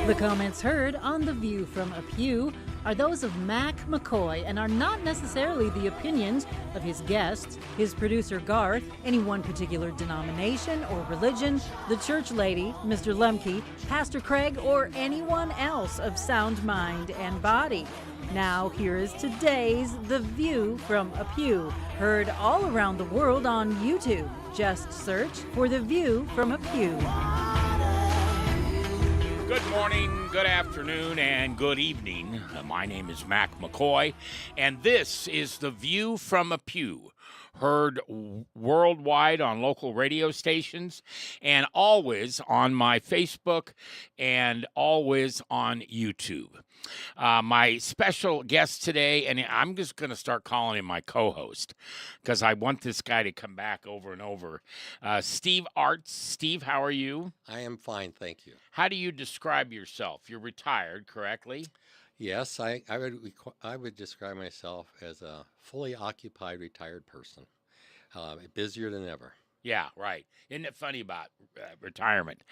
The comments heard on The View from a Pew are those of Mac McCoy and are not necessarily the opinions of his guests, his producer Garth, any one particular denomination or religion, the church lady, Mr. Lemke, Pastor Craig, or anyone else of sound mind and body. Now, here is today's The View from a Pew, heard all around the world on YouTube. Just search for The View from a Pew. Good morning, good afternoon, and good evening. My name is Mac McCoy, and this is The View from a Pew, heard worldwide on local radio stations and always on my Facebook and always on YouTube. My special guest today, and I'm just going to start calling him my co-host because I want this guy to come back over and over. Steve Arts. Steve, how are you? I am fine, thank you. How do you describe yourself? You're retired, correctly? Yes, I would describe myself as a fully occupied retired person, busier than ever. Yeah, right. Isn't it funny about retirement?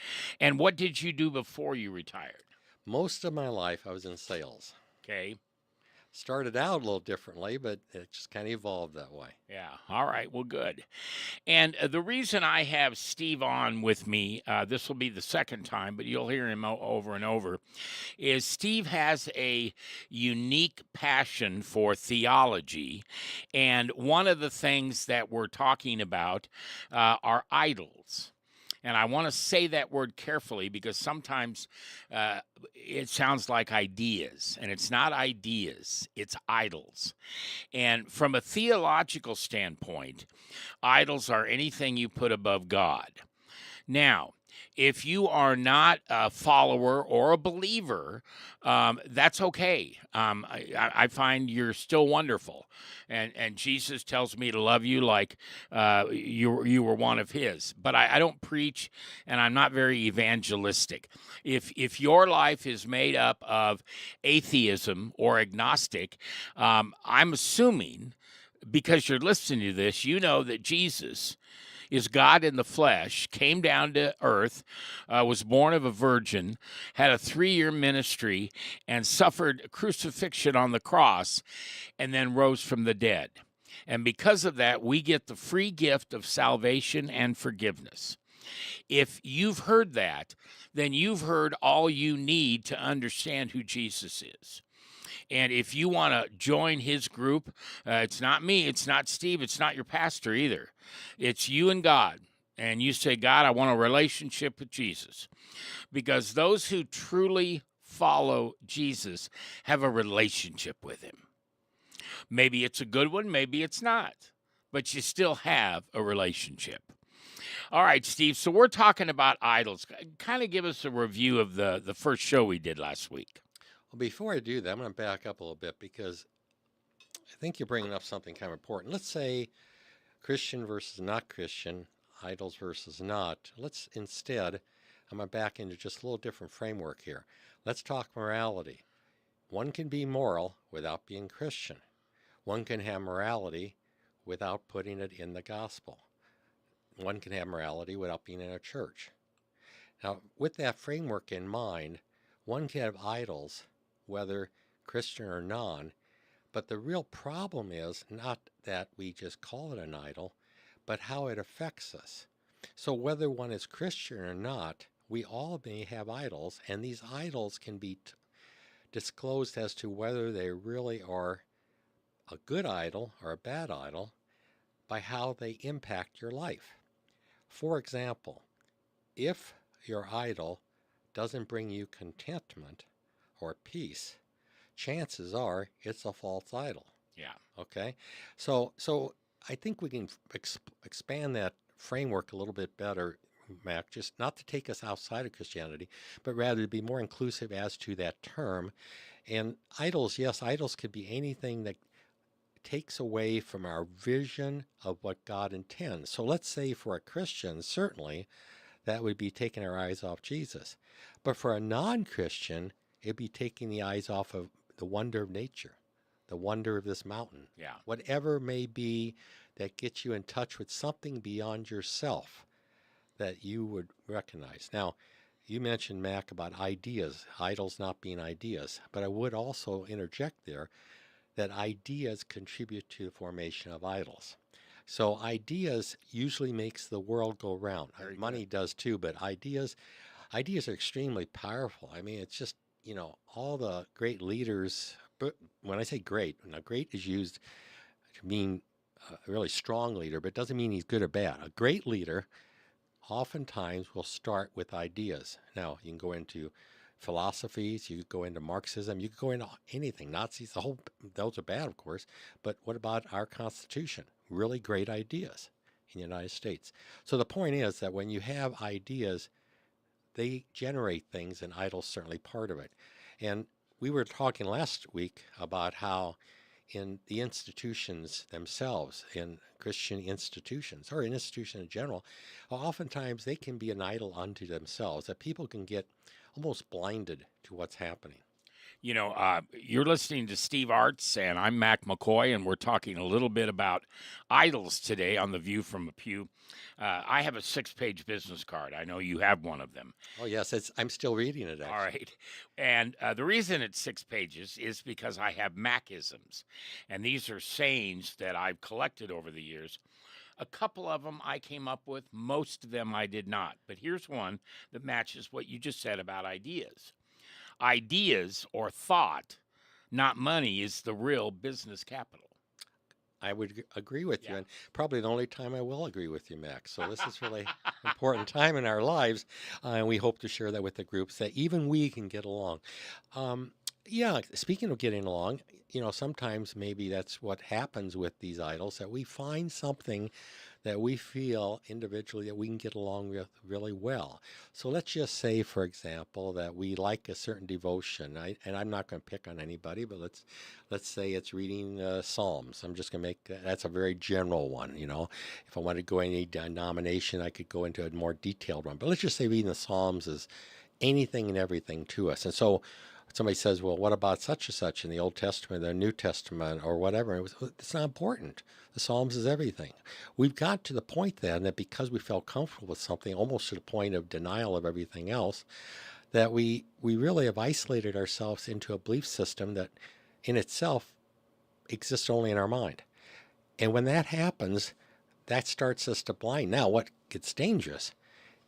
And what did you do before you retired? Most of my life I was in sales. Okay. Started out a little differently, but it just kind of evolved that way. Yeah. All right. Well, good. And the reason I have Steve on with me, this will be the second time, but you'll hear him over and over, is Steve has a unique passion for theology. And one of the things that we're talking about are idols. And I want to say that word carefully because sometimes it sounds like ideas, and it's not ideas, it's idols. And from a theological standpoint, idols are anything you put above God. Now, if you are not a follower or a believer, that's okay. I find you're still wonderful. And Jesus tells me to love you like you were one of his. But I don't preach, and I'm not very evangelistic. If your life is made up of atheism or agnostic, I'm assuming, because you're listening to this, you know that Jesus is God in the flesh, came down to earth, was born of a virgin, had a 3-year ministry, and suffered crucifixion on the cross, and then rose from the dead. And because of that, we get the free gift of salvation and forgiveness. If you've heard that, then you've heard all you need to understand who Jesus is. And if you want to join his group, it's not me, it's not Steve, it's not your pastor either. It's you and God. And you say, God, I want a relationship with Jesus. Because those who truly follow Jesus have a relationship with him. Maybe it's a good one, maybe it's not. But you still have a relationship. All right, Steve, so we're talking about idols. Kind of give us a review of the first show we did last week. Well, before I do that, I'm going to back up a little bit because I think you're bringing up something kind of important. Let's say Christian versus not Christian, idols versus not. Let's instead, I'm going to back into just a little different framework here. Let's talk morality. One can be moral without being Christian. One can have morality without putting it in the gospel. One can have morality without being in a church. Now, with that framework in mind, one can have idols, whether Christian or non, but the real problem is not that we just call it an idol, but how it affects us. So whether one is Christian or not, we all may have idols, and these idols can be disclosed as to whether they really are a good idol or a bad idol by how they impact your life. For example, if your idol doesn't bring you contentment or peace, chances are it's a false idol. Yeah. Okay? So I think we can expand that framework a little bit better, Mac, just not to take us outside of Christianity, but rather to be more inclusive as to that term. And idols, yes, idols could be anything that takes away from our vision of what God intends. So let's say for a Christian, certainly, that would be taking our eyes off Jesus. But for a non-Christian, it'd be taking the eyes off of the wonder of nature, the wonder of this mountain. Yeah. Whatever may be that gets you in touch with something beyond yourself that you would recognize. Now, you mentioned, Mac, about ideas, idols not being ideas. But I would also interject there that ideas contribute to the formation of idols. So ideas usually makes the world go round. Very Money good. does too, but ideas are extremely powerful. I mean, it's just, all the great leaders, but when I say great, now great is used to mean a really strong leader, but it doesn't mean he's good or bad. A great leader oftentimes will start with ideas. Now, you can go into philosophies, you could go into Marxism, you could go into anything. Nazis, those are bad, of course, but what about our Constitution? Really great ideas in the United States. So the point is that when you have ideas, they generate things, and idol's certainly part of it. And we were talking last week about how in the institutions themselves, in Christian institutions, or in institutions in general, oftentimes they can be an idol unto themselves, that people can get almost blinded to what's happening. You're listening to Steve Arts, and I'm Mac McCoy, and we're talking a little bit about idols today on The View from a Pew. I have a 6-page business card. I know you have one of them. Oh, yes, I'm still reading it, actually. All right. And the reason it's 6 pages is because I have Macisms, and these are sayings that I've collected over the years. A couple of them I came up with, most of them I did not. But here's one that matches what you just said about ideas. Ideas or thought, not money, is the real business capital. I would agree with you, Yeah. and probably the only time I will agree with you, Max. So this is really important time in our lives, and we hope to share that with the groups, that even we can get along. Yeah, speaking of getting along, sometimes maybe that's what happens with these idols, that we find something that we feel individually that we can get along with really well. So let's just say, for example, that we like a certain devotion. And I'm not going to pick on anybody, but let's say it's reading Psalms. I'm just going to that's a very general one. If I want to go any denomination, I could go into a more detailed one. But let's just say reading the Psalms is anything and everything to us. And so somebody says, well, what about such and such in the Old Testament, the New Testament, or whatever? It's not important. The Psalms is everything. We've got to the point then that because we felt comfortable with something, almost to the point of denial of everything else, that we really have isolated ourselves into a belief system that in itself exists only in our mind. And when that happens, that starts us to blind. Now, what gets dangerous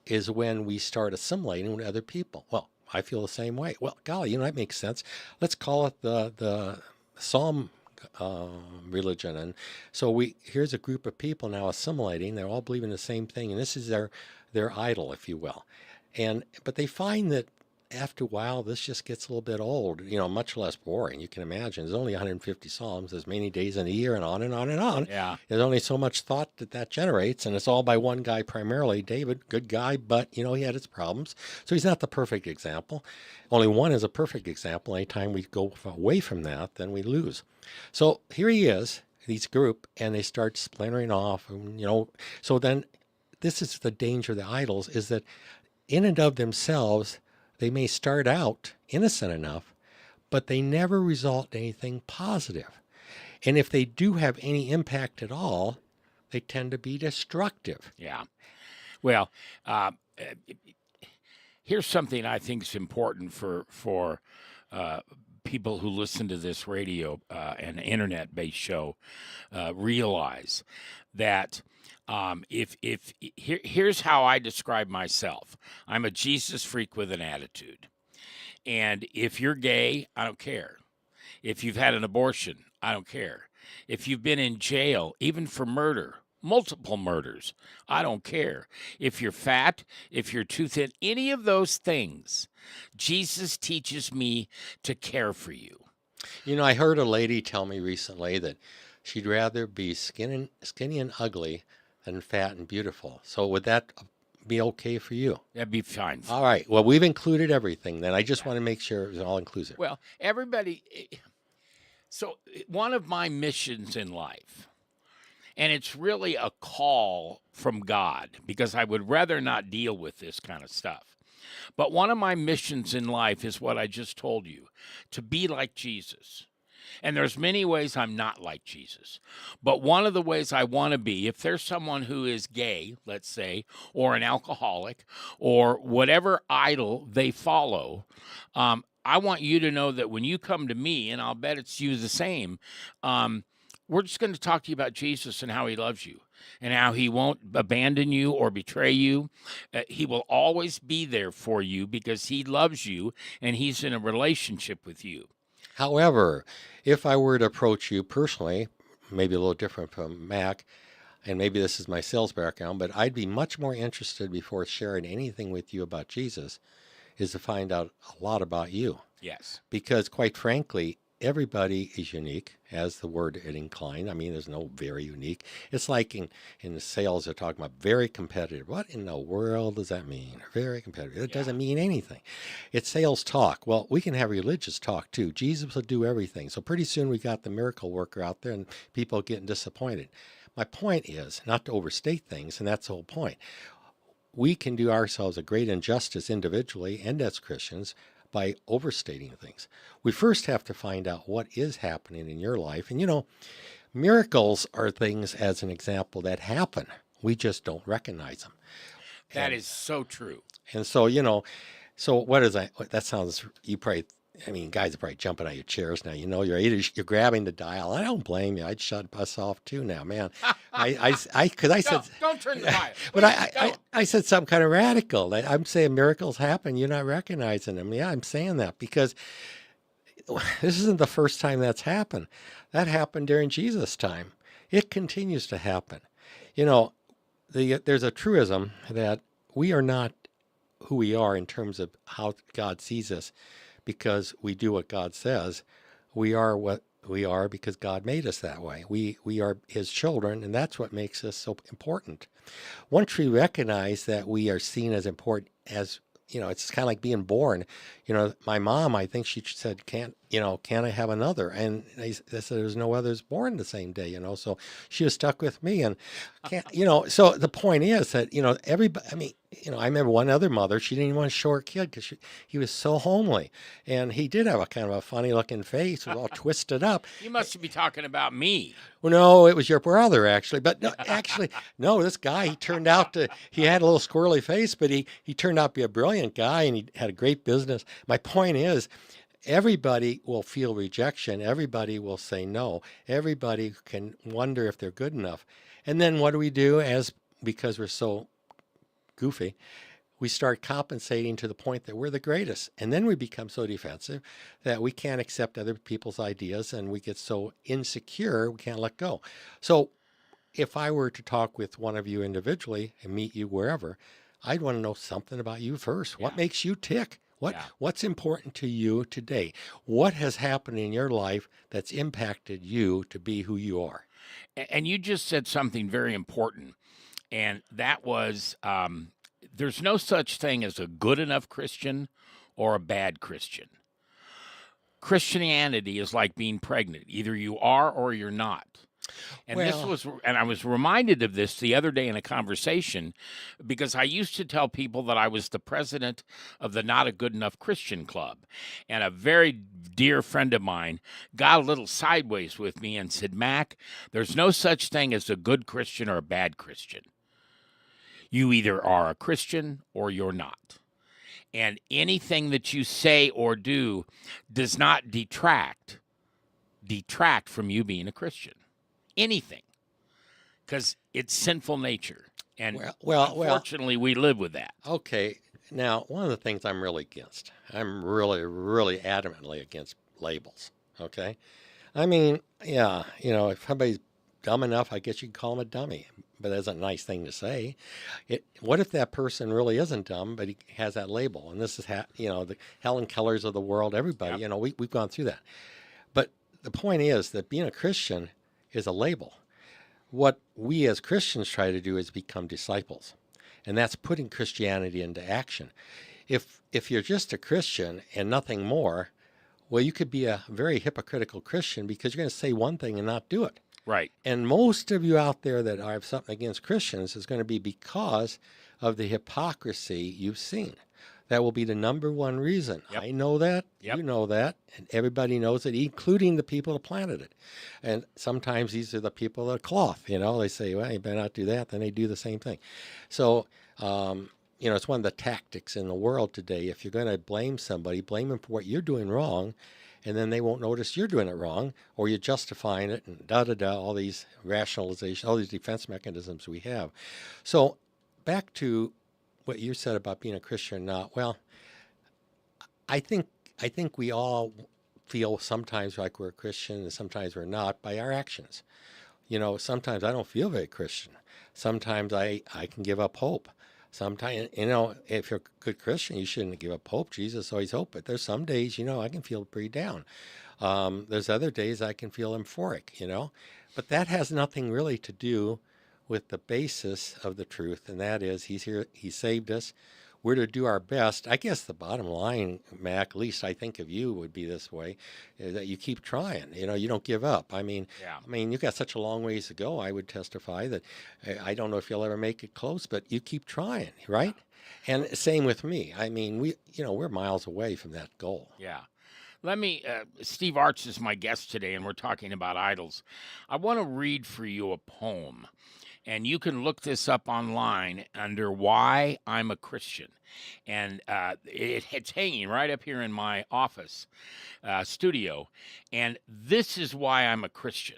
is when we start assimilating with other people. Well, I feel the same way. Well, golly, that makes sense. Let's call it the Psalm religion. And so here's a group of people now assimilating. They're all believing the same thing, and this is their idol, if you will. But they find that after a while, this just gets a little bit old, much less boring. You can imagine there's only 150 Psalms, there's many days in a year, and on and on and on. Yeah. There's only so much thought that generates, and it's all by one guy primarily, David, good guy, but, he had his problems. So he's not the perfect example. Only one is a perfect example. Anytime we go away from that, then we lose. So here he is, these group, and they start splintering off, So then this is the danger of the idols, is that in and of themselves, they may start out innocent enough, but they never result in anything positive. And if they do have any impact at all, they tend to be destructive. Yeah. Well, here's something I think is important for people who listen to this radio and internet-based show realize that here's how I describe myself. I'm a Jesus freak with an attitude. And if you're gay, I don't care. If you've had an abortion, I don't care. If you've been in jail, even for murder, multiple murders, I don't care. If you're fat, if you're too thin, any of those things, Jesus teaches me to care for you. I heard a lady tell me recently that she'd rather be skinny and ugly than fat and beautiful. So would that be okay for you? That'd be fine. All right. Well, we've included everything then. I just want to make sure it was all inclusive. Well, everybody. So one of my missions in life, and it's really a call from God, because I would rather not deal with this kind of stuff. But one of my missions in life is what I just told you, to be like Jesus. And there's many ways I'm not like Jesus. But one of the ways I want to be, if there's someone who is gay, let's say, or an alcoholic, or whatever idol they follow, I want you to know that when you come to me, and I'll bet it's you the same, we're just going to talk to you about Jesus and how he loves you and how he won't abandon you or betray you. He will always be there for you because he loves you and he's in a relationship with you. However, if I were to approach you personally, maybe a little different from Mac, and maybe this is my sales background, but I'd be much more interested before sharing anything with you about Jesus is to find out a lot about you. Yes. Because quite frankly, everybody is unique, as the word it inclined. I mean, there's no very unique. It's like in the sales, they're talking about very competitive. What in the world does that mean? Very competitive. It doesn't mean anything. It's sales talk. Well, we can have religious talk too. Jesus will do everything. So pretty soon we got the miracle worker out there and people getting disappointed. My point is not to overstate things, and that's the whole point. We can do ourselves a great injustice individually and as Christians by overstating things. We first have to find out what is happening in your life. And, you know, miracles are things, as an example, that happen. We just don't recognize them. That is so true. And so, you know, so what is that? That sounds, you probably, I mean, guys are probably jumping out of your chairs now. You know, you're grabbing the dial. I don't blame you. I'd shut us off too now, man. Because I said, don't turn the dial. But I said something kind of radical. I'm saying miracles happen. You're not recognizing them. Yeah, I'm saying that because this isn't the first time that's happened. That happened during Jesus' time. It continues to happen. You know, there's a truism that we are not who we are in terms of how God sees us because we do what God says. We are what we are because God made us that way. We are his children, and that's what makes us so important. Once we recognize that we are seen as important as, you know, it's kind of like being born. You know, my mom, I think she said, can I have another? And I said, there's no others born the same day, you know, so she was stuck with me. And, you know, so the point is that, you know, everybody, I mean, you know, I remember one other mother, she didn't even want to show her kid because he was so homely. And he did have a kind of a funny looking face, it was all twisted up. You must be talking about me. Well, no, it was your brother, actually. But no, this guy, he had a little squirrely face, but he turned out to be a brilliant guy and he had a great business. My point is, everybody will feel rejection. Everybody will say no. Everybody can wonder if they're good enough. And then what do we do because we're so goofy? We start compensating to the point that we're the greatest. And then we become so defensive that we can't accept other people's ideas and we get so insecure we can't let go. So if I were to talk with one of you individually and meet you wherever, I'd want to know something about you first. What makes you tick? What's important to you today? What has happened in your life that's impacted you to be who you are? And you just said something very important, and that was there's no such thing as a good enough Christian or a bad Christian. Christianity is like being pregnant. Either you are or you're not. And I was reminded of this the other day in a conversation because I used to tell people that I was the president of the Not a Good Enough Christian Club. And a very dear friend of mine got a little sideways with me and said, Mac, there's no such thing as a good Christian or a bad Christian. You either are a Christian or you're not. And anything that you say or do does not detract from you being a Christian. Anything, because it's sinful nature, and unfortunately, we live with that. Okay, now one of the things I'm really against, I'm really, really adamantly against labels. Okay, I mean, yeah, you know, if somebody's dumb enough, I guess you can call them a dummy, but that's a nice thing to say. What if that person really isn't dumb, but he has that label? And this is, you know, the Helen Kellers of the world, everybody. You know, we've gone through that. But the point is that being a Christian is a label. What we as Christians try to do is become disciples, and that's putting Christianity into action. If you're just a Christian and nothing more, well, you could be a very hypocritical Christian because you're going to say one thing and not do it. Right. And most of you out there that have something against Christians is going to be because of the hypocrisy you've seen. That will be the number one reason. Yep. I know that. Yep. You know that. And everybody knows it, including the people that planted it. And sometimes these are the people that cloth. They say, well, you better not do that. Then they do the same thing. So, it's one of the tactics in the world today. If you're going to blame somebody, blame them for what you're doing wrong, and then they won't notice you're doing it wrong, or you're justifying it, and all these rationalizations, all these defense mechanisms we have. So back to what you said about being a Christian or not. Well, I think we all feel sometimes like we're a Christian and sometimes we're not by our actions. Sometimes I don't feel very Christian. Sometimes I can give up hope. Sometimes, if you're a good Christian, you shouldn't give up hope. Jesus always hope. But there's some days, I can feel pretty down. There's other days I can feel euphoric, But that has nothing really to do with the basis of the truth, and that is He's here, He saved us. We're to do our best. I guess the bottom line, Mac, at least I think of you would be this way, is that you keep trying. You don't give up. I mean, you've got such a long ways to go. I would testify that I don't know if you'll ever make it close, but you keep trying, right? And same with me. I mean, we're miles away from that goal. Yeah. Let me, Steve Arch is my guest today, and we're talking about idols. I want to read for you a poem. And you can look this up online under Why I'm a Christian. And it's hanging right up here in my office studio. And this is why I'm a Christian.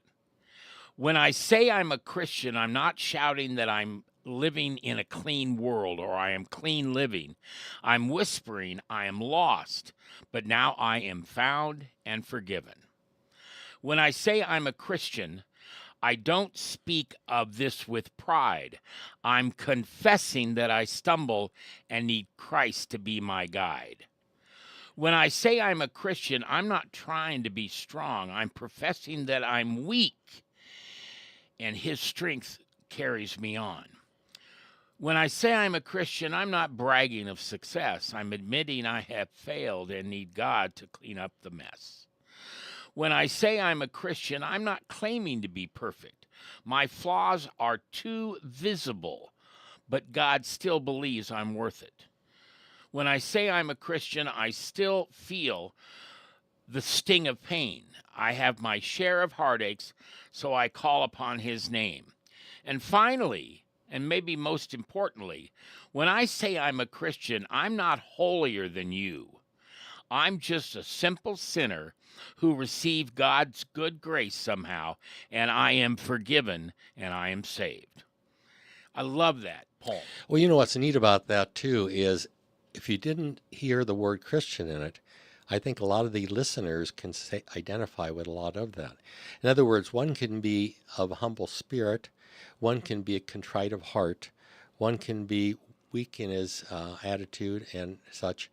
When I say I'm a Christian, I'm not shouting that I'm living in a clean world or I am clean living. I'm whispering I am lost, but now I am found and forgiven. When I say I'm a Christian, I don't speak of this with pride. I'm confessing that I stumble and need Christ to be my guide. When I say I'm a Christian, I'm not trying to be strong. I'm professing that I'm weak, and His strength carries me on. When I say I'm a Christian, I'm not bragging of success. I'm admitting I have failed and need God to clean up the mess. When I say I'm a Christian, I'm not claiming to be perfect. My flaws are too visible, but God still believes I'm worth it. When I say I'm a Christian, I still feel the sting of pain. I have my share of heartaches, so I call upon His name. And finally, and maybe most importantly, when I say I'm a Christian, I'm not holier than you. I'm just a simple sinner who received God's good grace somehow, and I am forgiven and I am saved. I love that poem. Well, what's neat about that too is if you didn't hear the word Christian in it, I think a lot of the listeners can identify with a lot of that. In other words, one can be of a humble spirit, one can be a contrite of heart, one can be weak in his attitude and such,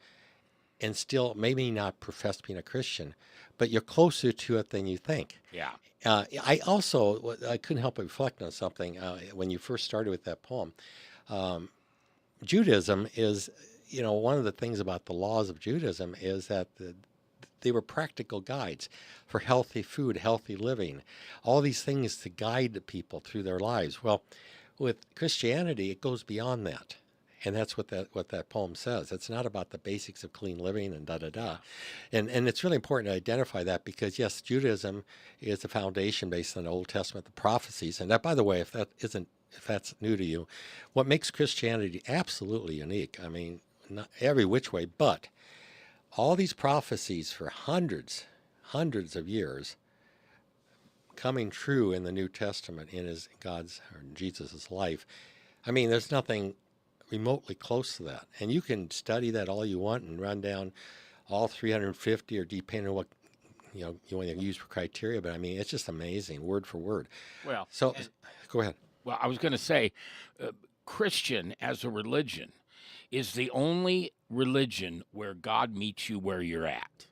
and still maybe not profess being a Christian, but you're closer to it than you think. Yeah. I couldn't help but reflect on something when you first started with that poem. Judaism is, one of the things about the laws of Judaism is that they were practical guides for healthy food, healthy living, all these things to guide the people through their lives. Well, with Christianity, it goes beyond that. And that's what that poem says. It's not about the basics of clean living and da-da-da. And it's really important to identify that because, yes, Judaism is the foundation based on the Old Testament, the prophecies. And that, by the way, if that's new to you, what makes Christianity absolutely unique, I mean, not every which way, but all these prophecies for hundreds of years coming true in the New Testament in Jesus' life. I mean, there's nothing remotely close to that. And you can study that all you want and run down all 350 or depending on what you want to use for criteria, but I mean, it's just amazing, word for word. Well, so go ahead. Well, I was going to say, Christian as a religion is the only religion where God meets you where you're at.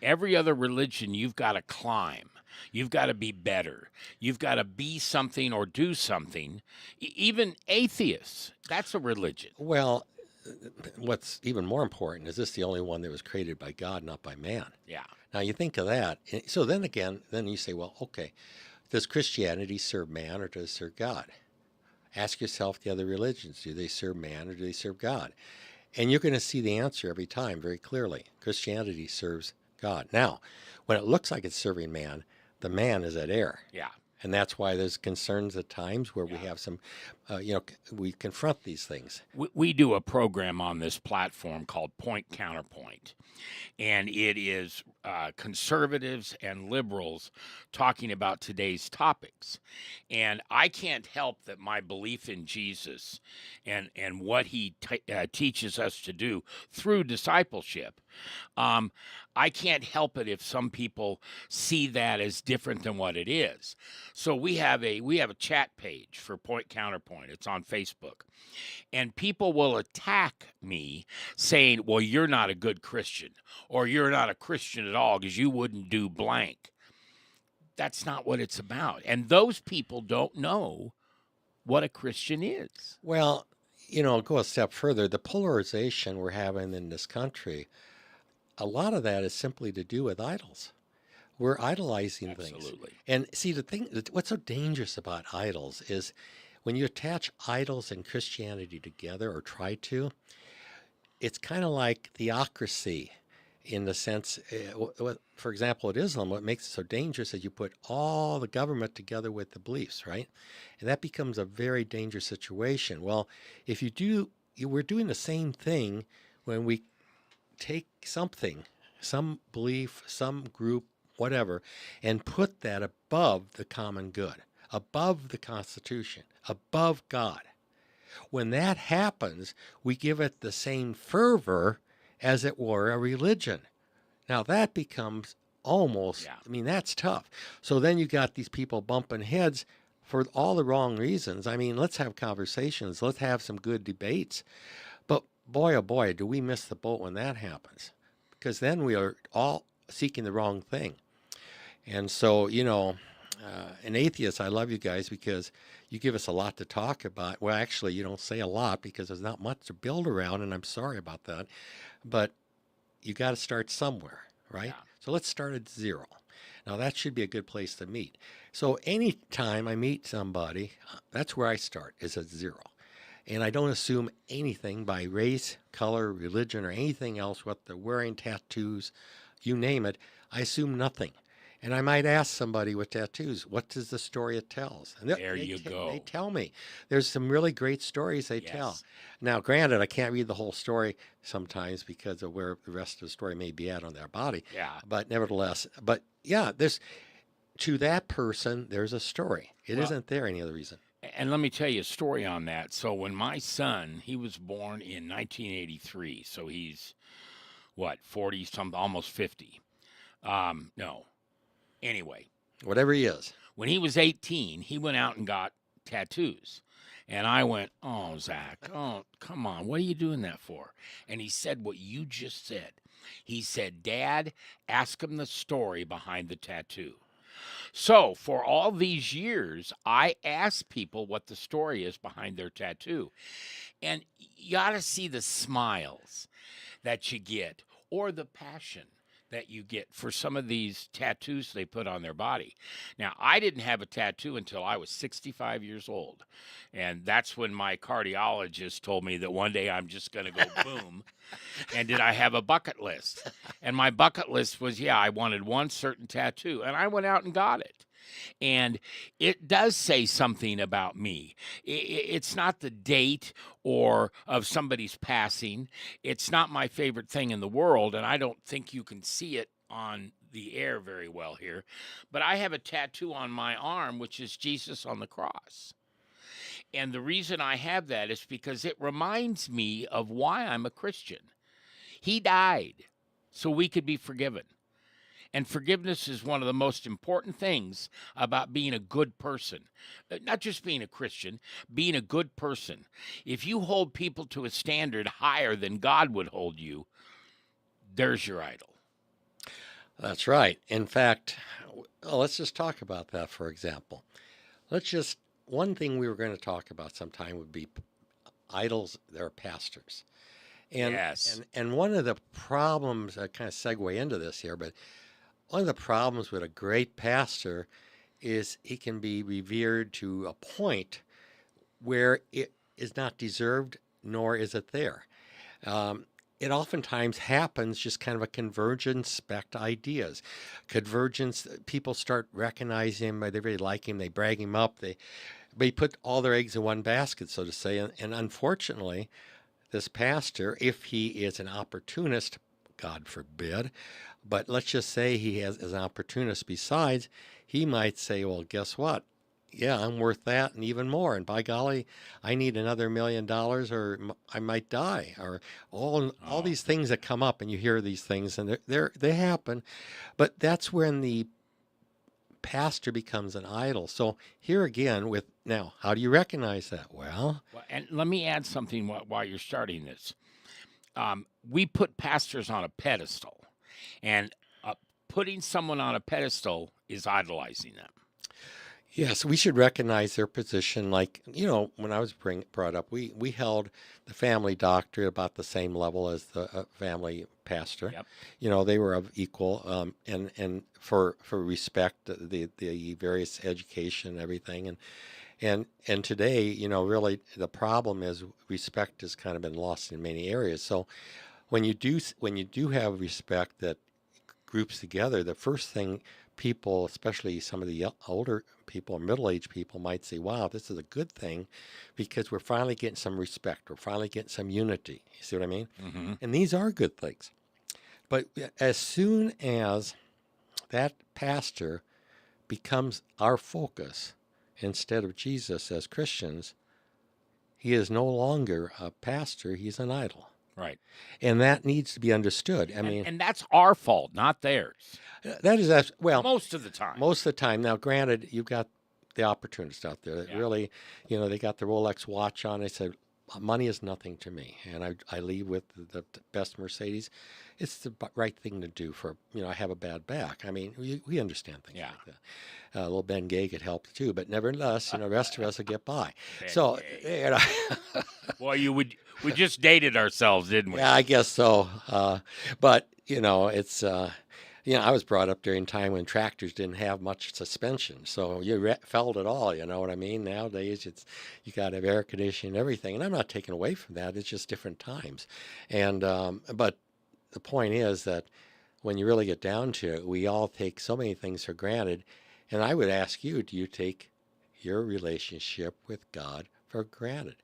Every other religion, you've got to climb. You've got to be better. You've got to be something or do something. Even atheists, that's a religion. Well, what's even more important is this the only one that was created by God, not by man. Yeah. Now you think of that. So then you say, well, okay, does Christianity serve man or does it serve God? Ask yourself the other religions. Do they serve man or do they serve God? And you're going to see the answer every time very clearly. Christianity serves God. Now, when it looks like it's serving man, the man is at error. Yeah. And that's why there's concerns at times where we Yeah. have some, we confront these things. We do a program on this platform called Point Counterpoint, and it is conservatives and liberals talking about today's topics. And I can't help that my belief in Jesus and what he teaches us to do through discipleship. I can't help it if some people see that as different than what it is. So we have a chat page for Point Counterpoint. It's on Facebook. And people will attack me saying, well, you're not a good Christian, or you're not a Christian at all because you wouldn't do blank. That's not what it's about. And those people don't know what a Christian is. Well, go a step further. The polarization we're having in this country, a lot of that is simply to do with idols. We're idolizing things. Absolutely. And see, what's so dangerous about idols is when you attach idols and Christianity together, or try to, it's kind of like theocracy in the sense, for example, at Islam, what makes it so dangerous is you put all the government together with the beliefs, right? And that becomes a very dangerous situation. Well, if we're doing the same thing when we take something, some belief, some group, whatever, and put that above the common good, above the Constitution, above God. When that happens, we give it the same fervor as it were a religion. Now that becomes almost, that's tough. So then you got these people bumping heads for all the wrong reasons. Let's have conversations. Let's have some good debates. But boy, oh boy, do we miss the boat when that happens. Because then we are all seeking the wrong thing. And so, an atheist, I love you guys because you give us a lot to talk about. Well, actually, you don't say a lot because there's not much to build around, and I'm sorry about that. But you got to start somewhere, right? Yeah. So let's start at zero. Now, that should be a good place to meet. So anytime I meet somebody, that's where I start, is at zero. And I don't assume anything by race, color, religion, or anything else, what they're wearing, tattoos, you name it. I assume nothing. And I might ask somebody with tattoos, what does the story it tells? And There you go. They tell me. There's some really great stories they tell. Now, granted, I can't read the whole story sometimes because of where the rest of the story may be at on their body. Yeah. But nevertheless, to that person, there's a story. It isn't there any other reason. And let me tell you a story on that. So when my son, he was born in 1983, so he's, 40 something, almost 50. No. Anyway. Whatever he is. When he was 18, he went out and got tattoos. And I went, oh, Zach, oh, come on. What are you doing that for? And he said what you just said. He said, Dad, ask him the story behind the tattoo. So for all these years, I asked people what the story is behind their tattoo. And you got to see the smiles that you get or the passion that you get for some of these tattoos they put on their body. Now, I didn't have a tattoo until I was 65 years old. And that's when my cardiologist told me that one day I'm just going to go boom. And did I have a bucket list? And my bucket list was, I wanted one certain tattoo. And I went out and got it. And it does say something about me. It's not the date or of somebody's passing. It's not my favorite thing in the world, and I don't think you can see it on the air very well here. But I have a tattoo on my arm, which is Jesus on the cross. And the reason I have that is because it reminds me of why I'm a Christian. He died so we could be forgiven. And forgiveness is one of the most important things about being a good person. Not just being a Christian, being a good person. If you hold people to a standard higher than God would hold you, there's your idol. That's right. In fact, let's just talk about that, for example. One thing we were going to talk about sometime would be idols that are pastors. And, yes. And one of the problems, I kind of segue into this here, but one of the problems with a great pastor is he can be revered to a point where it is not deserved, nor is it there. It oftentimes happens just kind of a convergence back to ideas. Convergence, people start recognizing him, they really like him, they brag him up, they put all their eggs in one basket, so to say. And unfortunately, this pastor, if he is an opportunist, God forbid, but let's just say he is an opportunist besides, he might say, well, guess what? Yeah, I'm worth that and even more. And by golly, I need another $1 million or I might die. Or all Oh, these things that come up, and you hear these things and they happen. But that's when the pastor becomes an idol. So here again, with now, how do you recognize that? Well, well, and let me add something while you're starting this. We put pastors on a pedestal, and putting someone on a pedestal is idolizing them. yes, we should recognize their position. Like, when I was brought up, we held the family doctor about the same level as the family pastor. Yep. They were of equal, and for respect, the various education and everything. And today, really the problem is respect has kind of been lost in many areas. So when you do have respect that groups together, the first thing people, especially some of the older people or middle-aged people, might say, wow, this is a good thing because we're finally getting some respect. We're finally getting some unity. You see what I mean? Hmm. And these are good things. But as soon as that pastor becomes our focus instead of Jesus as Christians, he is no longer a pastor, he's an idol. Right. And that needs to be understood. I And, mean, and that's our fault, not theirs. that is, well, Most of the time. most of the time. Now, granted, you've got the opportunists out there that Yeah. really, they got the Rolex watch on. They said, money is nothing to me. And I leave with the best Mercedes. It's the right thing to do for, I have a bad back. I mean, we understand things Yeah. like that. A little Ben Gay could help too, but nevertheless, the rest of us will get by. Ben So, Gay. Well, we just dated ourselves, didn't we? yeah, I guess so. But it's I was brought up during a time when tractors didn't have much suspension, so you felt it all. You know what I mean? Nowadays, you got to have air conditioning and everything, and I'm not taking away from that. It's just different times, and but the point is that when you really get down to it, we all take so many things for granted. And I would ask you, do you take your relationship with God for granted?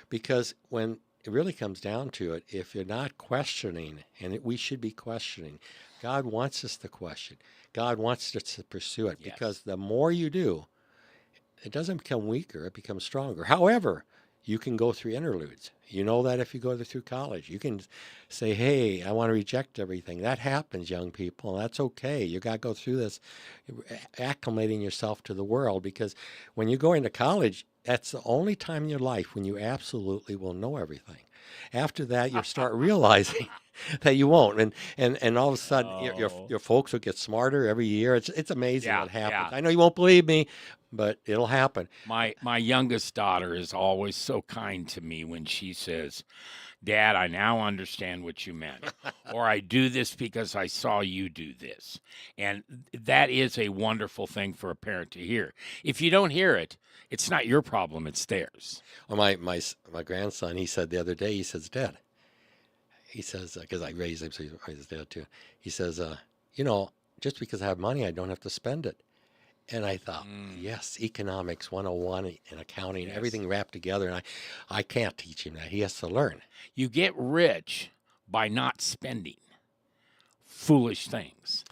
Because when it really comes down to it, if you're not questioning, and we should be questioning, God wants us to question. God wants us to pursue it, Yes. because the more you do, it doesn't become weaker, it becomes stronger. However, you can go through interludes. You know that if you go through college, you can say, hey, I want to reject everything. That happens, young people, and that's okay. You got to go through this, acclimating yourself to the world, because when you go into college, that's the only time in your life when you absolutely will know everything. After that, you start realizing that you won't, and all of a sudden, Oh. your folks will get smarter every year. It's amazing Yeah, what happens. yeah. I know you won't believe me, but it'll happen. My youngest daughter is always so kind to me when she says, Dad, I now understand what you meant. Or I do this because I saw you do this. And that is a wonderful thing for a parent to hear. If you don't hear it, it's not your problem, it's theirs. Well, my grandson, he said the other day, he says, Dad, he says, because I raised him, so he's his dad too. He says, just because I have money, I don't have to spend it. And I thought, yes, economics 101 and accounting, Yes. everything wrapped together. And I can't teach him that. He has to learn. You get rich by not spending foolish things.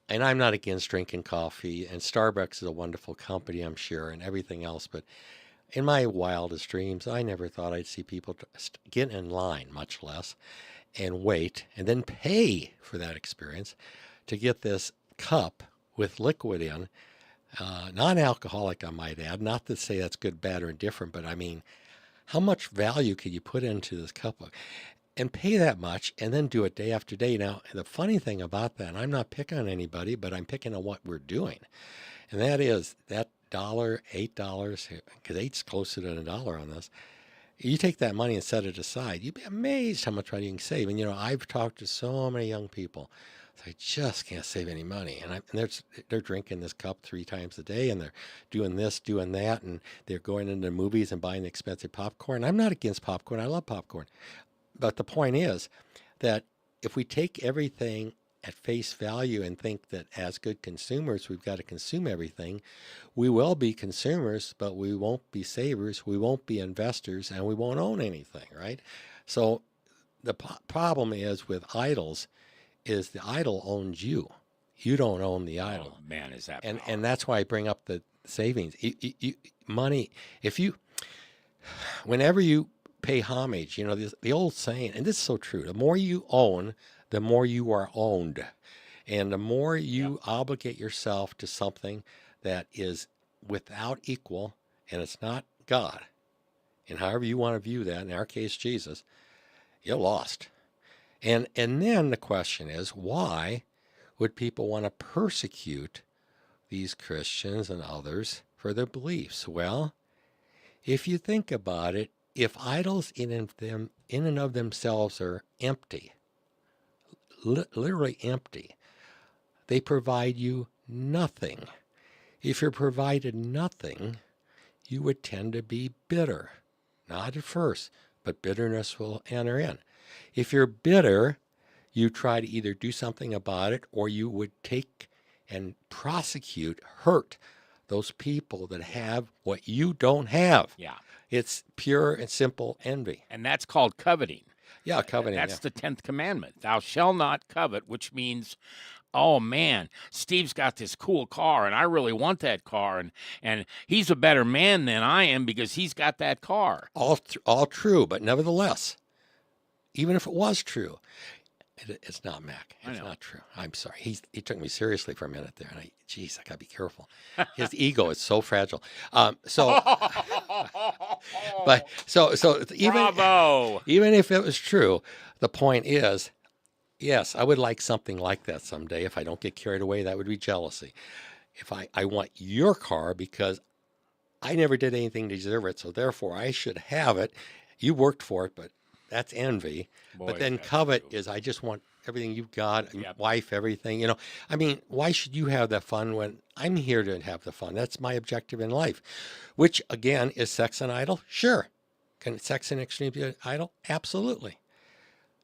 And I'm not against drinking coffee, and Starbucks is a wonderful company, I'm sure, and everything else. But in my wildest dreams, I never thought I'd see people get in line, much less, and wait, and then pay for that experience to get this cup with liquid in, non-alcoholic, I might add. Not to say that's good, bad, or indifferent, but I mean, how much value could you put into this cup and pay that much and then do it day after day? Now, the funny thing about that, and I'm not picking on anybody, but I'm picking on what we're doing. And that is that $8, because eight's closer than $1 on this. You take that money and set it aside, you'd be amazed how much money you can save. And I've talked to so many young people. I just can't save any money, and they're drinking this cup 3 times a day, and they're doing this, doing that, and they're going into movies and buying expensive popcorn. I'm not against popcorn; I love popcorn. but the point is that if we take everything at face value and think that as good consumers we've got to consume everything, we will be consumers, but we won't be savers, we won't be investors, and we won't own anything, right? So the problem is with idols is the idol owns you. You don't own the idol. Oh, man, is that and that's why I bring up the savings. Money, whenever you pay homage, the old saying, and this is so true, the more you own, the more you are owned. And the more you obligate yourself to something that is without equal, and it's not God, and however you want to view that, in our case, Jesus, you're lost. And then the question is, why would people want to persecute these Christians and others for their beliefs? Well, if you think about it, if idols in and of themselves are empty, literally empty, they provide you nothing. If you're provided nothing, you would tend to be bitter. Not at first, but bitterness will enter in. If you're bitter, you try to either do something about it, or you would take and prosecute, hurt those people that have what you don't have. Yeah. It's pure and simple envy. And that's called coveting. Yeah, coveting. That's the 10th commandment. Thou shalt not covet, which means, oh, man, Steve's got this cool car, and I really want that car, and he's a better man than I am because he's got that car. All true, but nevertheless, even if it was true, it's not, Mac. It's not true. I'm sorry. He took me seriously for a minute there, and I gotta be careful. His ego is so fragile. But Bravo. even if it was true, the point is, yes, I would like something like that someday. If I don't get carried away, that would be jealousy. If I want your car because I never did anything to deserve it, so therefore I should have it. You worked for it, but that's envy. Boy, but then covet is I just want everything you've got, wife, everything. I mean, why should you have that fun when I'm here to have the fun? That's my objective in life, which again is sex an idol? Sure. Can sex and extreme be an idol? Absolutely.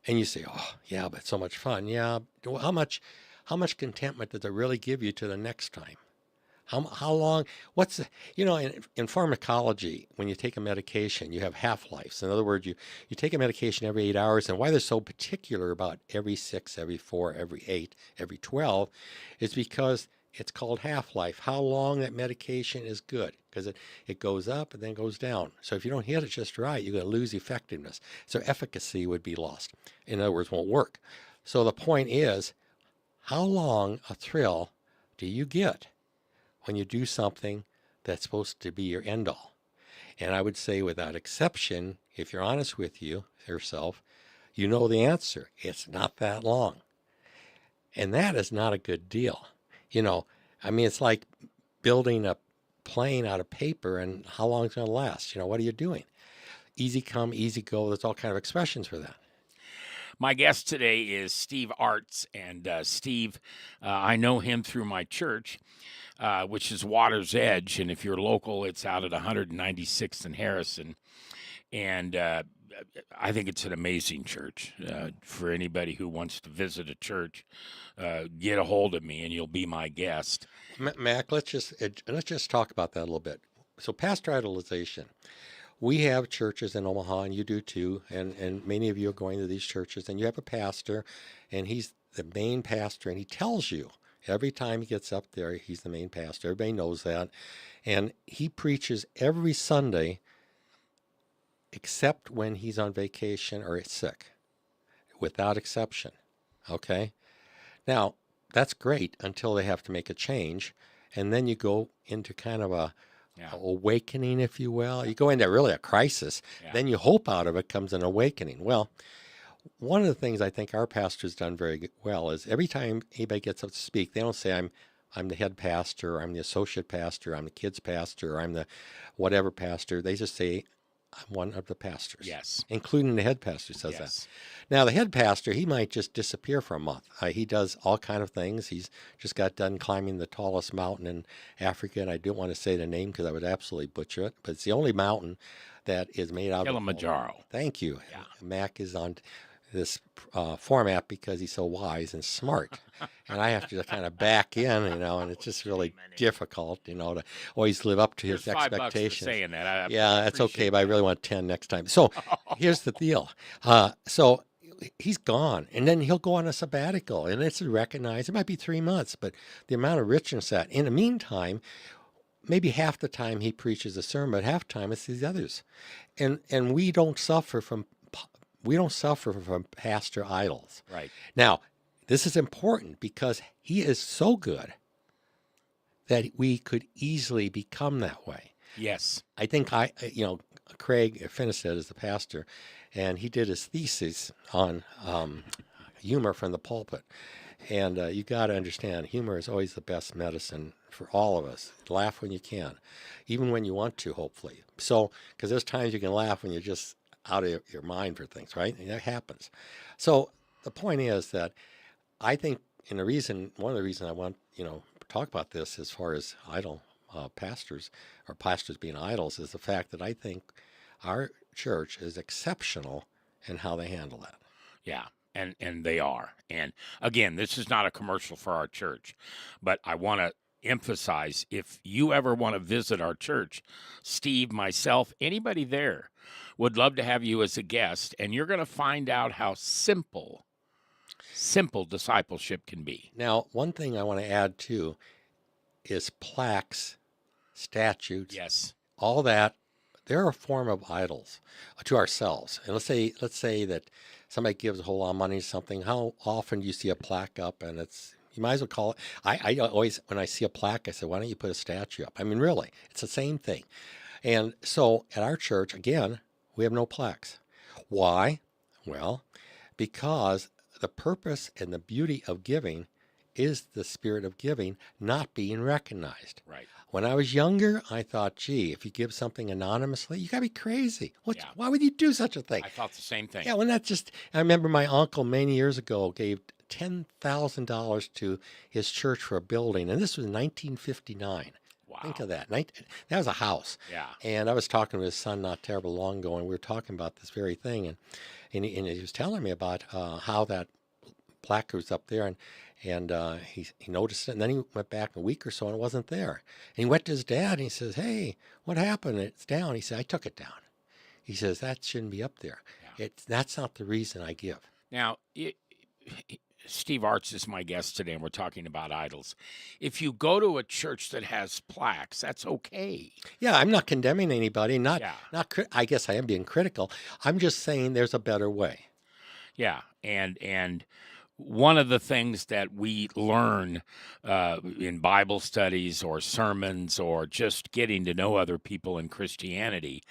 And you say, oh, yeah, but so much fun. Yeah. How much contentment does it really give you to the next time? How long, in pharmacology, when you take a medication, you have half-lives. In other words, you take a medication every 8 hours, and why they're so particular about every 6, every 4, every 8, every 12 is because it's called half-life. How long that medication is good, because it goes up and then goes down. So if you don't hit it just right, you're going to lose effectiveness. So efficacy would be lost. In other words, won't work. So the point is, how long a thrill do you get when you do something that's supposed to be your end all? And I would say without exception, if you're honest with yourself, you know the answer. It's not that long. And that is not a good deal. It's like building a plane out of paper, and how long it's going to last. What are you doing? Easy come, easy go. There's all kind of expressions for that. My guest today is Steve Arts, and Steve, I know him through my church, which is Water's Edge, and if you're local, it's out at 196th and Harrison, and I think it's an amazing church. For anybody who wants to visit a church, get a hold of me, and you'll be my guest. Mac, let's just talk about that a little bit. So, pastor idolization. We have churches in Omaha, and you do too, and many of you are going to these churches, and you have a pastor, and he's the main pastor, and he tells you every time he gets up there, he's the main pastor. Everybody knows that. And he preaches every Sunday except when he's on vacation or sick, without exception. Okay? Now, that's great until they have to make a change, and then you go into kind of a awakening, if you will. You go into really a crisis. Yeah. Then you hope out of it comes an awakening. Well, one of the things I think our pastor's done very well is every time anybody gets up to speak, they don't say, I'm the head pastor, or I'm the associate pastor, I'm the kids pastor, or I'm the whatever pastor. They just say, I'm one of the pastors. Yes. Including the head pastor says that. Yes. Now, the head pastor, he might just disappear for a month. He does all kind of things. He's just got done climbing the tallest mountain in Africa, and I don't want to say the name because I would absolutely butcher it, but it's the only mountain that is made out of Kilimanjaro. Thank you. Yeah. Mac is on this format because he's so wise and smart. And I have to kind of back in, and it's just really difficult, to always live up to his Here's $5 for expectations. saying that. Yeah, that's okay, but I really want 10 next time. So Oh. here's the deal. So he's gone, and then he'll go on a sabbatical, and it's recognized. It might be 3 months, but the amount of richness that. In the meantime, maybe half the time he preaches a sermon, but half the time it's these others, and we don't suffer from pastor idols. Right. Now, this is important because he is so good that we could easily become that way. Yes. I think Craig Finistad is the pastor, and he did his thesis on humor from the pulpit. And you got to understand, humor is always the best medicine for all of us. Laugh when you can, even when you want to, hopefully. So, because there's times you can laugh when you're just out of your mind for things, right? And that happens. So the point is that I think, one of the reasons I want, to talk about this as far as idol pastors or pastors being idols is the fact that I think our church is exceptional in how they handle that. Yeah. And they are. And again, this is not a commercial for our church, but I want to emphasize, if you ever want to visit our church, Steve, myself, anybody there would love to have you as a guest, and you're going to find out how simple discipleship can be. Now, one thing I want to add too is plaques, statutes, Yes. all that. They're a form of idols to ourselves. And let's say that somebody gives a whole lot of money to something. How often do you see a plaque up and you might as well call it. I always, when I see a plaque, I say, why don't you put a statue up? I mean, really, it's the same thing. And so at our church, again, we have no plaques. Why? Well, because the purpose and the beauty of giving is the spirit of giving not being recognized. Right. When I was younger, I thought, gee, if you give something anonymously, you got to be crazy. Yeah. Why would you do such a thing? I thought the same thing. Yeah, well, I remember my uncle many years ago gave $10,000 to his church for a building, and this was 1959. Wow. Think of that. That was a house. Yeah. And I was talking to his son not terribly long ago, and we were talking about this very thing, and he was telling me about how that plaque was up there, and he noticed it, and then he went back a week or so, and it wasn't there. And he went to his dad, and he says, hey, what happened? It's down. He said, I took it down. He says, that shouldn't be up there. Yeah. That's not the reason I give. Now, Steve Arts is my guest today, and we're talking about idols. If you go to a church that has plaques, that's okay. Yeah, I'm not condemning anybody. Yeah. I guess I am being critical. I'm just saying there's a better way. Yeah, and one of the things that we learn in Bible studies or sermons or just getting to know other people in Christianity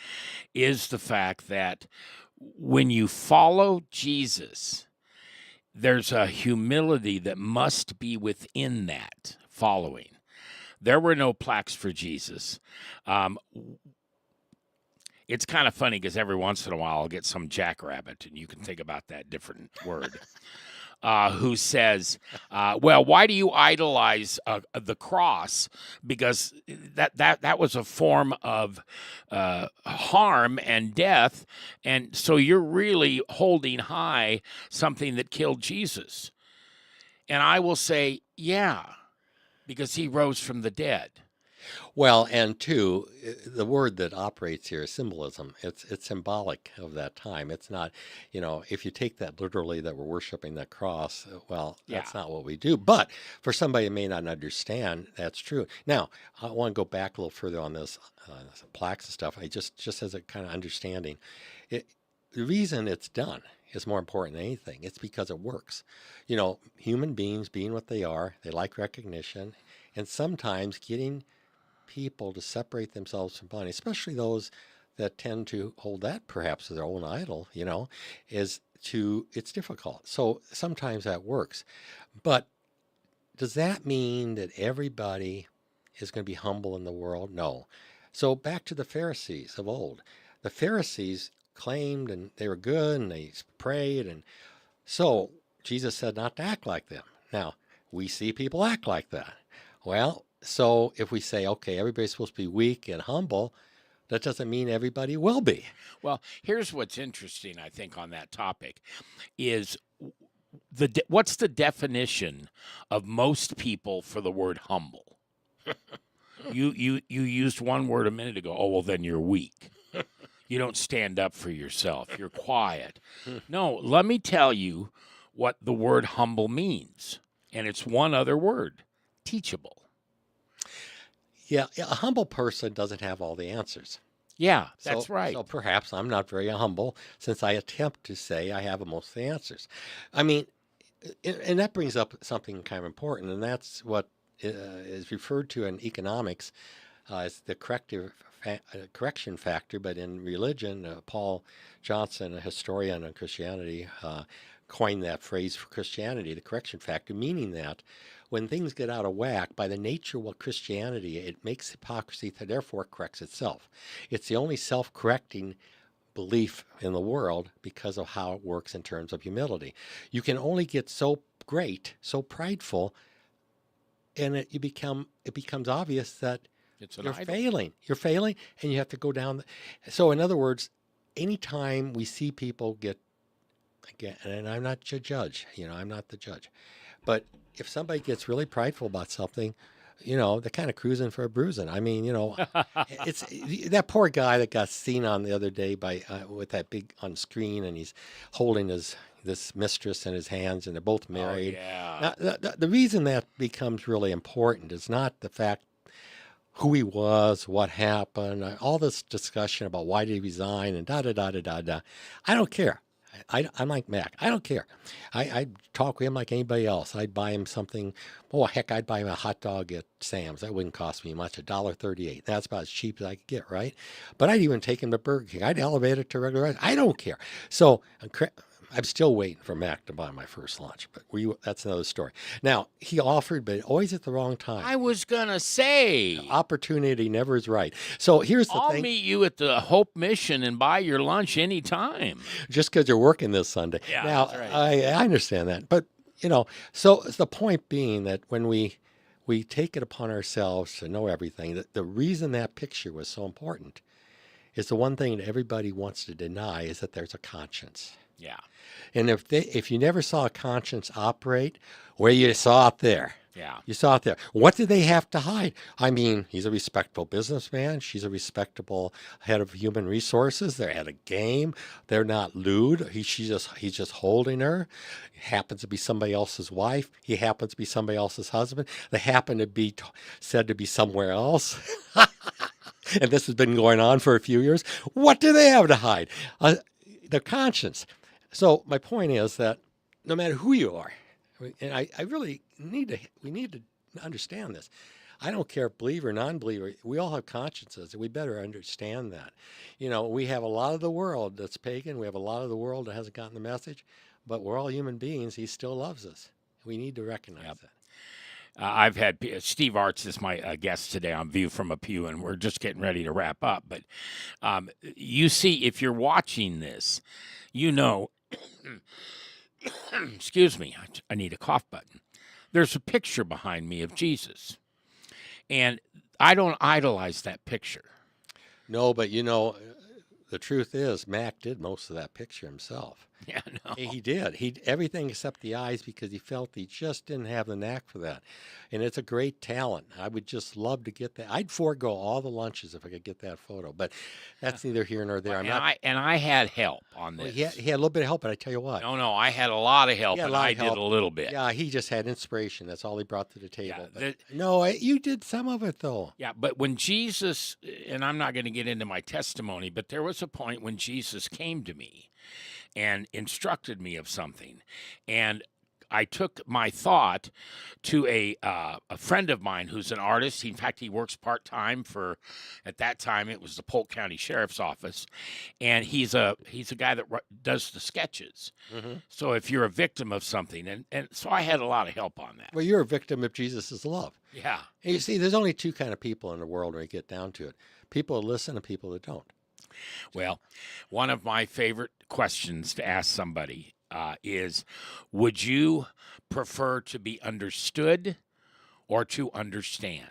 is the fact that when you follow Jesus, there's a humility that must be within that following. There were no plaques for Jesus. It's kind of funny because every once in a while I'll get some jackrabbit, and you can think about that different word, who says, well, why do you idolize the cross? Because that was a form of harm and death, and so you're really holding high something that killed Jesus. And I will say, yeah, because he rose from the dead. Well, and two, the word that operates here is symbolism. It's symbolic of that time. It's not, if you take that literally that we're worshiping that cross, well, that's not what we do. But for somebody who may not understand, that's true. Now, I want to go back a little further on this plaques and stuff. I just as a kind of understanding, the reason it's done is more important than anything. It's because it works. Human beings being what they are, they like recognition, and sometimes getting people to separate themselves from money, especially those that tend to hold that perhaps as their own idol, it's difficult. So sometimes that works. But does that mean that everybody is going to be humble in the world? No. So back to the Pharisees of old. the Pharisees claimed and they were good and they prayed, and so Jesus said not to act like them. Now, we see people act like that. Well, so if we say, okay, everybody's supposed to be weak and humble, that doesn't mean everybody will be. Well, here's what's interesting, I think, on that topic is what's the definition of most people for the word humble? You used one word a minute ago. Oh, well, then you're weak. You don't stand up for yourself. You're quiet. No, let me tell you what the word humble means. And it's one other word, teachable. Yeah, a humble person doesn't have all the answers. Yeah, that's right. So perhaps I'm not very humble since I attempt to say I have most of the answers. I mean, and that brings up something kind of important, and that's what is referred to in economics as the correction factor, but in religion, Paul Johnson, a historian on Christianity, coined that phrase for Christianity, the correction factor, meaning that when things get out of whack, by the nature of Christianity, it makes hypocrisy, therefore corrects itself. It's the only self-correcting belief in the world because of how it works in terms of humility. You can only get so great, so prideful, and it becomes obvious that you're failing. You're failing, and you have to go down. So in other words, anytime we see people get, again, and I'm not a judge, I'm not the judge, but if somebody gets really prideful about something, they're kind of cruising for a bruising. I mean, it's that poor guy that got seen on the other day by with that big on screen, and he's holding this mistress in his hands, and they're both married. Oh, yeah. Now, the reason that becomes really important is not the fact who he was, what happened, all this discussion about why did he resign and da-da-da-da-da-da. I don't care. I'm like Mac. I don't care. I talk with him like anybody else. I'd buy him something. Oh, heck, I'd buy him a hot dog at Sam's. That wouldn't cost me much, $1.38. That's about as cheap as I could get, right? But I'd even take him to Burger King. I'd elevate it to regular. I don't care. So I'm still waiting for Mac to buy my first lunch, but that's another story. Now, he offered, but always at the wrong time. I was going to say. Opportunity never is right. So here's the thing. I'll meet you at the Hope Mission and buy your lunch anytime. Just because you're working this Sunday. Yeah, now, that's right. I understand that. But, so the point being that when we take it upon ourselves to know everything, that the reason that picture was so important is the one thing that everybody wants to deny is that there's a conscience. Yeah. And if you never saw a conscience operate, well, you saw it there. Yeah. You saw it there. What did they have to hide? I mean, he's a respectable businessman. She's a respectable head of human resources. They're at a game. They're not lewd. He's just holding her. It happens to be somebody else's wife. He happens to be somebody else's husband. They happen to be said to be somewhere else. And this has been going on for a few years. What do they have to hide? Their conscience. So my point is that no matter who you are, and I really we need to understand this. I don't care if believer or non-believer, we all have consciences, and we better understand that. We have a lot of the world that's pagan. We have a lot of the world that hasn't gotten the message, but we're all human beings. He still loves us. We need to recognize that. I've had Steve Arts is my guest today on View from a Pew, and we're just getting ready to wrap up. But you see, if you're watching this, excuse me, I need a cough button. There's a picture behind me of Jesus, and I don't idolize that picture. No, but the truth is, Mac did most of that picture himself. Yeah, no. He did. He everything except the eyes because he felt he just didn't have the knack for that. And it's a great talent. I would just love to get that. I'd forego all the lunches if I could get that photo. But that's neither here nor there. I had help on this. Well, he had a little bit of help, but I tell you what. No, I had a lot of help, and I did a little bit. Yeah, he just had inspiration. That's all he brought to the table. Yeah, you did some of it, though. Yeah, but when Jesus, and I'm not going to get into my testimony, but there was a point when Jesus came to me and instructed me of something. And I took my thought to a friend of mine who's an artist. In fact, he works part-time for, at that time, it was the Polk County Sheriff's Office. And he's a guy that does the sketches. Mm-hmm. So if you're a victim of something, and so I had a lot of help on that. Well, you're a victim of Jesus' love. Yeah. And you see, there's only two kind of people in the world when you get down to it. People that listen and people that don't. Well, one of my favorite questions to ask somebody is, would you prefer to be understood or to understand?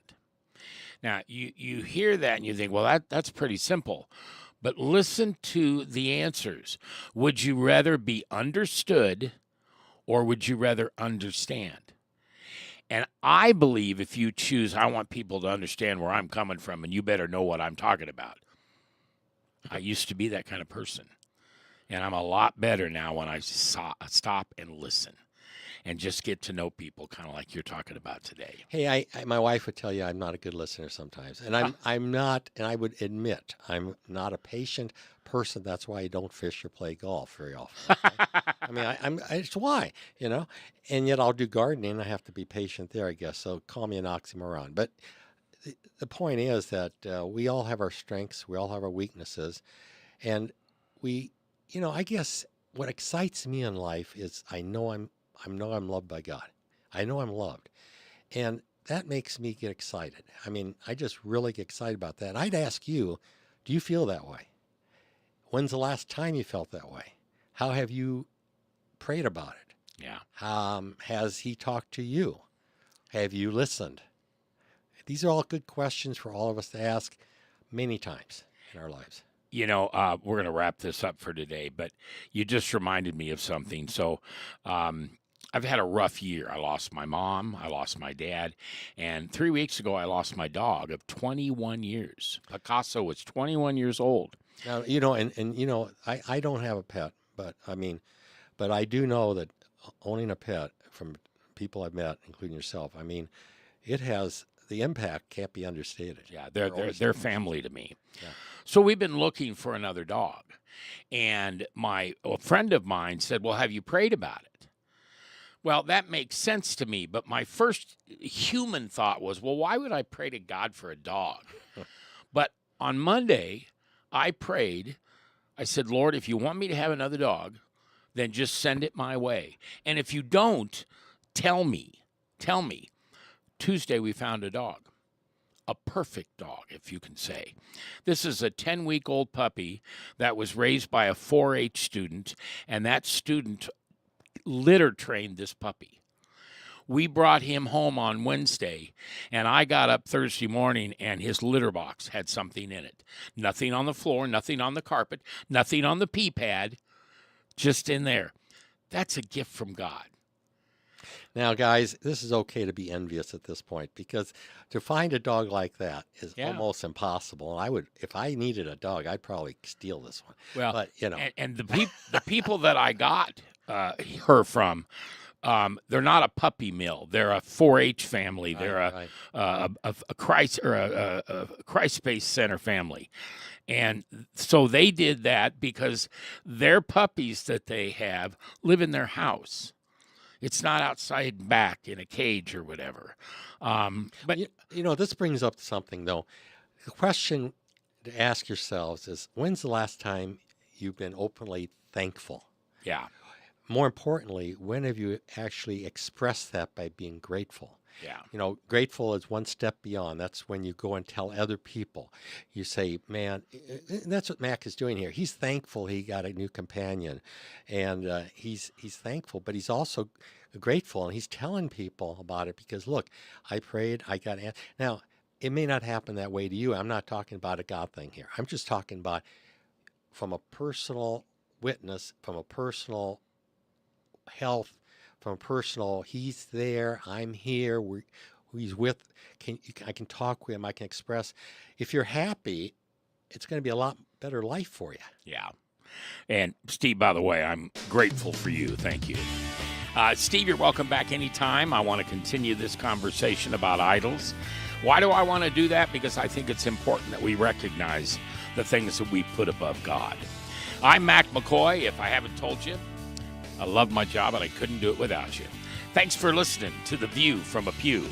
Now, you hear that and you think, well, that's pretty simple. But listen to the answers. Would you rather be understood or would you rather understand? And I believe if you choose, I want people to understand where I'm coming from, and you better know what I'm talking about. I used to be that kind of person. And I'm a lot better now when I stop and listen and just get to know people, kind of like you're talking about today. Hey, my wife would tell you I'm not a good listener sometimes, and I'm not, and I would admit I'm not a patient person. That's why I don't fish or play golf very often. Okay? I mean, it's why, and yet I'll do gardening. And I have to be patient there, I guess. So call me an oxymoron. But the point is that we all have our strengths, we all have our weaknesses, and I guess what excites me in life is I know I'm loved by God. I know I'm loved. And that makes me get excited. I mean, I just really get excited about that. I'd ask you, do you feel that way? When's the last time you felt that way? How have you prayed about it? Yeah. Has he talked to you? Have you listened? These are all good questions for all of us to ask many times in our lives. We're going to wrap this up for today, but you just reminded me of something. So, I've had a rough year. I lost my mom, I lost my dad, and 3 weeks ago I lost my dog of 21 years. Picasso was 21 years old. Now, I don't have a pet, but I do know that owning a pet, from people I've met, including yourself, the impact can't be understated. Yeah, they're family to me. Yeah. So we've been looking for another dog, and a friend of mine said, well, have you prayed about it? Well, that makes sense to me, but my first human thought was, well, why would I pray to God for a dog? But on Monday, I prayed. I said, Lord, if you want me to have another dog, then just send it my way. And if you don't, tell me. Tuesday, we found a dog. A perfect dog, if you can say. This is a 10-week-old puppy that was raised by a 4-H student, and that student litter trained this puppy. We brought him home on Wednesday, and I got up Thursday morning, and his litter box had something in it. Nothing on the floor, nothing on the carpet, nothing on the pee pad, just in there. That's a gift from God. Now, guys, this is okay to be envious at this point, because to find a dog like that is almost impossible. And if I needed a dog, I'd probably steal this one. Well, but and the people that I got her from, they're not a puppy mill. They're a 4-H family. They're a Christ-based center family. And so they did that because their puppies that they have live in their house. It's not outside back in a cage or whatever. But this brings up something, though. The question to ask yourselves is, when's the last time you've been openly thankful? Yeah. More importantly, when have you actually expressed that by being grateful? Yeah. Grateful is one step beyond. That's when you go and tell other people. You say, man, and that's what Mac is doing here. He's thankful he got a new companion, and he's thankful, but he's also grateful, and he's telling people about it because, look, I prayed, I got answered. Now, it may not happen that way to you. I'm not talking about a God thing here. I'm just talking about from a personal witness, from a personal health, from a personal, he's there, I'm here, he's with, I can talk with him, I can express. If you're happy, it's going to be a lot better life for you. Yeah. And Steve, by the way, I'm grateful for you. Thank you. Steve, you're welcome back anytime. I want to continue this conversation about idols. Why do I want to do that? Because I think it's important that we recognize the things that we put above God. I'm Mac McCoy. If I haven't told you, I love my job and I couldn't do it without you. Thanks for listening to The View from a Pew.